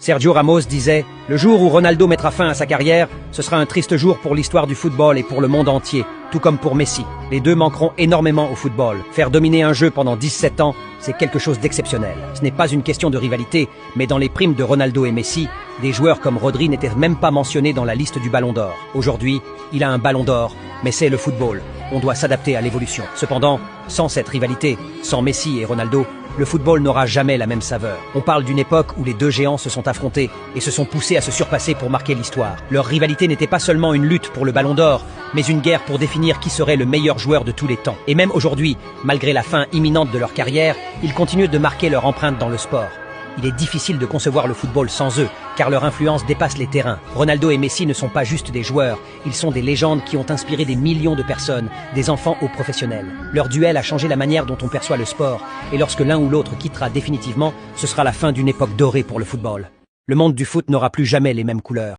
Sergio Ramos disait « Le jour où Ronaldo mettra fin à sa carrière, ce sera un triste jour pour l'histoire du football et pour le monde entier, tout comme pour Messi. Les deux manqueront énormément au football. Faire dominer un jeu pendant 17 ans, c'est quelque chose d'exceptionnel. Ce n'est pas une question de rivalité, mais dans les primes de Ronaldo et Messi, des joueurs comme Rodri n'étaient même pas mentionnés dans la liste du Ballon d'Or. Aujourd'hui, il a un Ballon d'Or, mais c'est le football. On doit s'adapter à l'évolution. Cependant, sans cette rivalité, sans Messi et Ronaldo, le football n'aura jamais la même saveur. On parle d'une époque où les deux géants se sont affrontés et se sont poussés à se surpasser pour marquer l'histoire. Leur rivalité n'était pas seulement une lutte pour le Ballon d'Or, mais une guerre pour définir qui serait le meilleur joueur de tous les temps. Et même aujourd'hui, malgré la fin imminente de leur carrière, ils continuent de marquer leur empreinte dans le sport. Il est difficile de concevoir le football sans eux, car leur influence dépasse les terrains. Ronaldo et Messi ne sont pas juste des joueurs, ils sont des légendes qui ont inspiré des millions de personnes, des enfants aux professionnels. Leur duel a changé la manière dont on perçoit le sport, et lorsque l'un ou l'autre quittera définitivement, ce sera la fin d'une époque dorée pour le football. Le monde du foot n'aura plus jamais les mêmes couleurs.